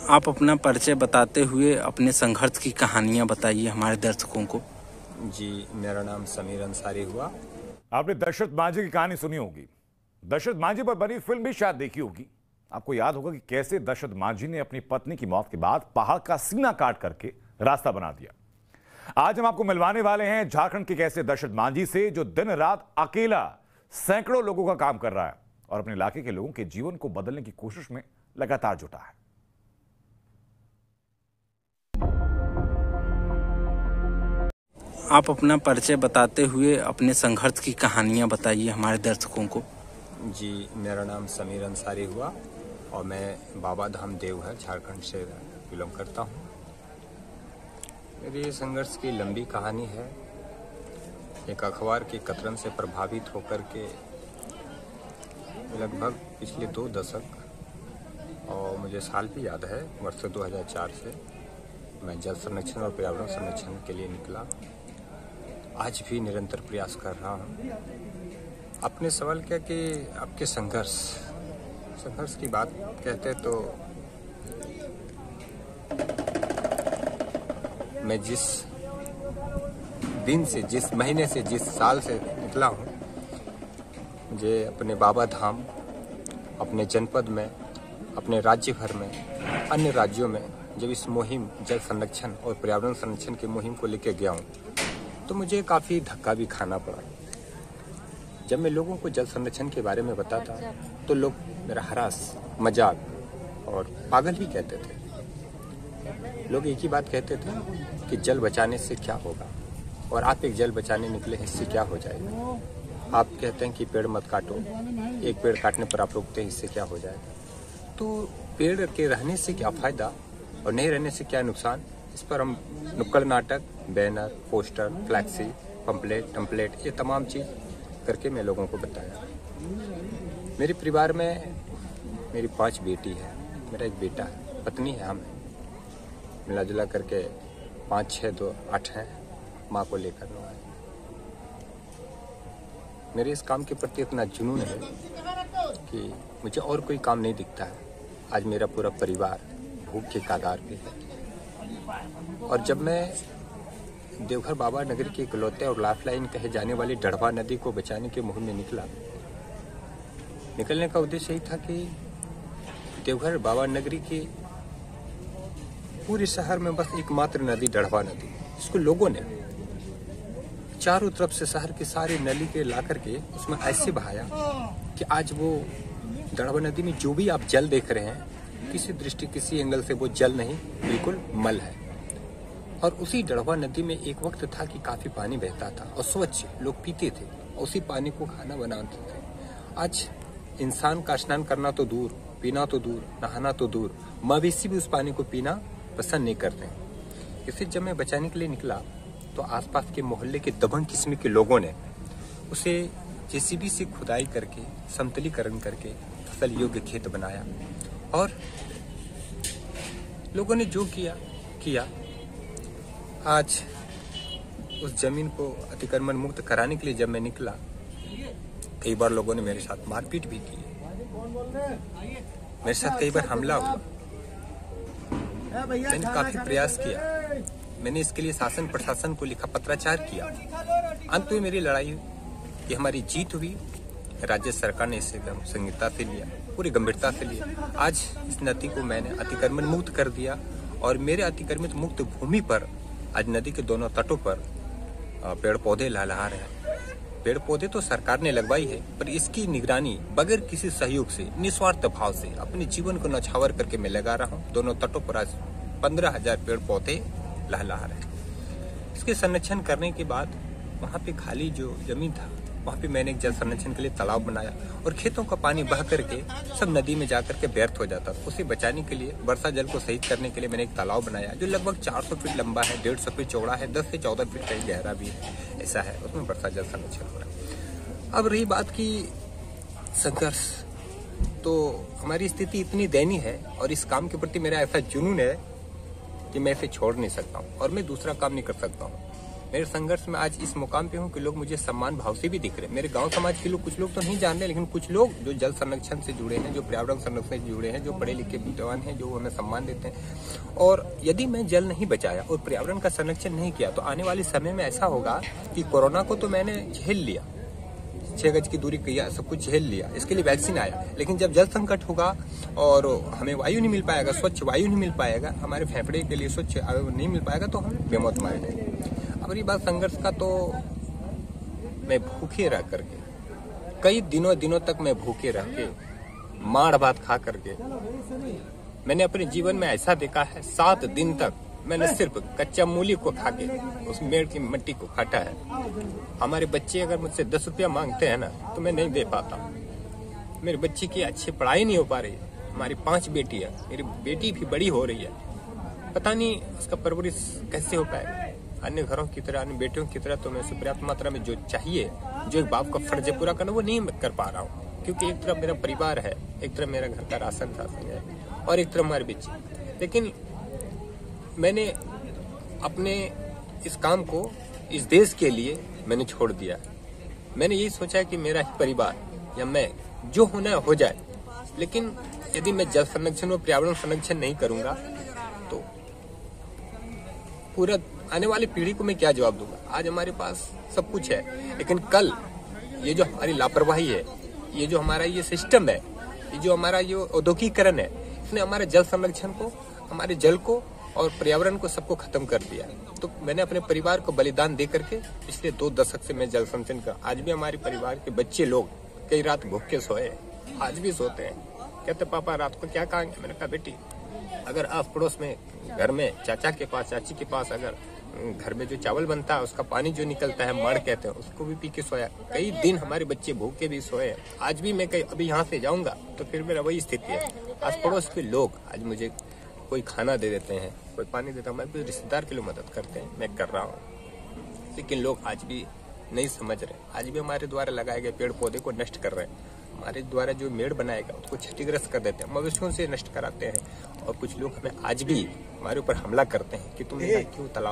आप अपना परिचय बताते हुए अपने संघर्ष की कहानियां बताइए हमारे दर्शकों को। जी, मेरा नाम समीर अंसारी हुआ। आपने दशरथ मांझी की कहानी सुनी होगी, दशरथ मांझी पर बनी फिल्म भी शायद देखी होगी। आपको याद होगा कि कैसे दशरथ मांझी ने अपनी पत्नी की मौत के बाद पहाड़ का सीना काट करके रास्ता बना दिया। आज हम आपको मिलवाने वाले हैं झारखंड के कैसे दशरथ मांझी से, जो दिन रात अकेला सैकड़ों लोगों का काम कर रहा है और अपने इलाके के लोगों के जीवन को बदलने की कोशिश में लगातार जुटा है। आप अपना परिचय बताते हुए अपने संघर्ष की कहानियां बताइए हमारे दर्शकों को। जी, मेरा नाम समीर अंसारी हुआ और मैं बाबा धाम देवघर झारखंड से बिलोंग करता हूँ। मेरी संघर्ष की लंबी कहानी है। एक अखबार के कतरन से प्रभावित होकर के लगभग पिछले 2 दशक और मुझे साल भी याद है, वर्ष 2004 से मैं जल संरक्षण और पर्यावरण संरक्षण के लिए निकला। आज भी निरंतर प्रयास कर रहा हूँ। आपने सवाल किया कि आपके संघर्ष की बात कहते तो मैं जिस दिन से, जिस महीने से, जिस साल से निकला हूँ, मुझे अपने बाबा धाम, अपने जनपद में, अपने राज्य भर में, अन्य राज्यों में जब इस मुहिम जल संरक्षण और पर्यावरण संरक्षण की मुहिम को लेकर गया हूँ तो मुझे काफ़ी धक्का भी खाना पड़ा। जब मैं लोगों को जल संरक्षण के बारे में बताता तो लोग मेरा हरास, मजाक और पागल ही कहते थे। लोग एक ही बात कहते थे कि जल बचाने से क्या होगा, और आप एक जल बचाने निकले हैं, इससे क्या हो जाएगा। आप कहते हैं कि पेड़ मत काटो, एक पेड़ काटने पर आप रोकते हैं, इससे क्या हो जाएगा। तो पेड़ के रहने से क्या फ़ायदा और नहीं रहने से क्या नुकसान, इस पर हम नुक्कड़ नाटक, बैनर, पोस्टर, फ्लैक्सी, टम्पलेट ये तमाम चीज़ करके मैं लोगों को बताया। मेरे परिवार में मेरी 5 बेटी है, मेरा एक बेटा है, पत्नी है, हम मिला जुला करके 5, 6, 2, 8 हैं, माँ को लेकर 9 है। मेरे इस काम के प्रति इतना जुनून है कि मुझे और कोई काम नहीं दिखता है। आज मेरा पूरा परिवार भूख के कागार पे है। और जब मैं देवघर बाबा नगरी के इकलौते और लाइफलाइन कहे जाने वाली डढ़वा नदी को बचाने के मुहिम में निकलने का उद्देश्य यही था कि देवघर बाबा नगरी के पूरे शहर में बस एकमात्र नदी डढ़वा नदी, जिसको लोगों ने चारों तरफ से शहर के सारे नली के ला करके उसमें ऐसे बहाया कि आज वो डढ़वा नदी में जो भी आप जल देख रहे हैं, किसी दृष्टि, किसी एंगल से वो जल नहीं, बिल्कुल मल है। और उसी डढ़वा नदी में एक वक्त था कि काफी पानी बहता था और स्वच्छ लोग पीते थे, उसी पानी को खाना बनाते थे। आज इंसान का स्नान करना तो दूर, पीना तो दूर, नहाना तो दूर, मवेशी भी उस पानी को पीना पसंद नहीं करते हैं। इसे जब मैं बचाने के लिए निकला तो आसपास के मोहल्ले के दबंग किस्म के लोगों ने उसे जेसीबी से खुदाई करके, समतलीकरण करके फसल योग्य खेत बनाया। और लोगों ने जो किया आज उस जमीन को अतिक्रमण मुक्त कराने के लिए जब मैं निकला, कई बार लोगों ने मेरे साथ मारपीट भी की, मेरे साथ कई बार हमला हुआ। मैंने काफी प्रयास किया, मैंने इसके लिए शासन प्रशासन को लिखा, पत्राचार किया। अंत में मेरी लड़ाई, ये हमारी जीत हुई। राज्य सरकार ने इसे संगीनता से लिया, पूरी गंभीरता से लिया। आज इस नदी को मैंने अतिक्रमण मुक्त कर दिया और मेरे अतिक्रमित मुक्त भूमि पर आज नदी के दोनों तटों पर पेड़ पौधे लहलहा रहे हैं। पेड़ पौधे तो सरकार ने लगवाई है, पर इसकी निगरानी बगैर किसी सहयोग से, निस्वार्थ भाव से अपने जीवन को नछावर करके मैं लगा रहा हूँ। दोनों तटों पर आज 15,000 पेड़ पौधे लहलहा रहे हैं। इसके संरक्षण करने के बाद वहाँ पे खाली जो जमीन था, वहाँ पे मैंने एक जल संरक्षण के लिए तालाब बनाया और खेतों का पानी बह करके सब नदी में जाकर के व्यर्थ हो जाता था। उसे बचाने के लिए, वर्षा जल को सहित करने के लिए मैंने एक तालाब बनाया जो लगभग 400 फीट लंबा है, 150 फीट चौड़ा है, 10 से 14 फीट कहीं गहरा भी है, ऐसा है। उसमें वर्षा जल संरक्षण हो रहा है। अब रही बात की संघर्ष, तो हमारी स्थिति इतनी दयनीय है और इस काम के प्रति मेरा ऐसा जुनून है कि मैं इसे छोड़ नहीं सकता हूँ और मैं दूसरा काम नहीं कर सकता हूँ। मेरे संघर्ष में आज इस मुकाम पे हूँ कि लोग मुझे सम्मान भाव से भी दिख रहे हैं। मेरे गांव समाज के लोग, कुछ लोग तो नहीं जान रहे, लेकिन कुछ लोग जो जल संरक्षण से जुड़े हैं, जो पर्यावरण संरक्षण से जुड़े हैं, जो पढ़े लिखे विद्वान हैं, जो हमें सम्मान देते हैं। और यदि मैं जल नहीं बचाया और पर्यावरण का संरक्षण नहीं किया तो आने वाले समय में ऐसा होगा कि कोरोना को तो मैंने झेल लिया, 6 गज की दूरी किया, सब कुछ झेल लिया, इसके लिए वैक्सीन आया, लेकिन जब जल संकट होगा और हमें वायु नहीं मिल पाएगा, स्वच्छ वायु नहीं मिल पाएगा, हमारे फेफड़े के लिए स्वच्छ वायु नहीं मिल पाएगा, तो हम बेमौत मारे जाएंगे। अब रही बात संघर्ष का, तो मैं भूखे रह करके कई दिनों तक मैं भूखे रह के माड़ भात खा करके मैंने अपने जीवन में ऐसा देखा है, 7 दिन तक मैंने सिर्फ कच्चा मूली को खा के उस मेड़ की मिट्टी को काटा है। हमारे बच्चे अगर मुझसे 10 रुपया मांगते हैं ना तो मैं नहीं दे पाता। मेरे बच्चे की अच्छी पढ़ाई नहीं हो पा रही है। हमारी 5 बेटी है, मेरी बेटी भी बड़ी हो रही है, पता नहीं उसका परवरिश कैसे हो पाएगा। अन्य घरों की तरह, अन्य बेटियों की तरह तो मैं उसे पर्याप्त मात्रा में जो चाहिए, जो एक बाप का फर्ज है पूरा करना, वो नहीं कर पा रहा हूँ, क्योंकि एक तरफ मेरा परिवार है, एक तरफ मेरा घर का राशन है और एक तरफ हमारे बच्चे। लेकिन मैंने अपने इस काम को इस देश के लिए मैंने छोड़ दिया। मैंने यही सोचा कि मेरा ही परिवार या मैं जो होना हो जाए, लेकिन यदि मैं जल संरक्षण और पर्यावरण संरक्षण नहीं करूंगा तो पूरा आने वाली पीढ़ी को मैं क्या जवाब दूंगा। आज हमारे पास सब कुछ है, लेकिन कल ये जो हमारी लापरवाही है, ये जो हमारा ये सिस्टम है, ये जो हमारा ये औद्योगिकीकरण है, इसने हमारे जल संरक्षण को, हमारे जल को और पर्यावरण को सबको खत्म कर दिया। तो मैंने अपने परिवार को बलिदान दे करके पिछले 2 दशक से मैं जल संरक्षण कर। आज भी हमारे परिवार के बच्चे लोग कई रात भूखे सोए, आज भी सोते हैं, कहते पापा रात को क्या खाएंगे। मैंने कहा बेटी, अगर आस पड़ोस में घर में चाचा के पास, चाची के पास अगर घर में जो चावल बनता है उसका पानी जो निकलता है, मड़ कहते हैं, उसको भी पी के सोया। कई दिन हमारे बच्चे भूखे भी सोए हैं। आज भी मैं कहीं अभी यहाँ से जाऊंगा तो फिर मेरा वही स्थिति है। आस पड़ोस के लोग आज मुझे कोई खाना दे देते हैं, कोई पानी देता है, मैं भी रिश्तेदार के लिए मदद करते हैं, मैं कर रहा हूँ, लेकिन लोग आज भी नहीं समझ रहे। आज भी हमारे द्वारा लगाए गए पेड़ पौधे को नष्ट कर रहे हैं। हमारे द्वारा जो मेड़ बनाएगा उसको क्षतिग्रस्त कर देते हैं, मवेशियों से नष्ट कराते हैं। और कुछ लोग हमें आज भी हमारे ऊपर हमला करते हैं कि तुम क्यों तालाब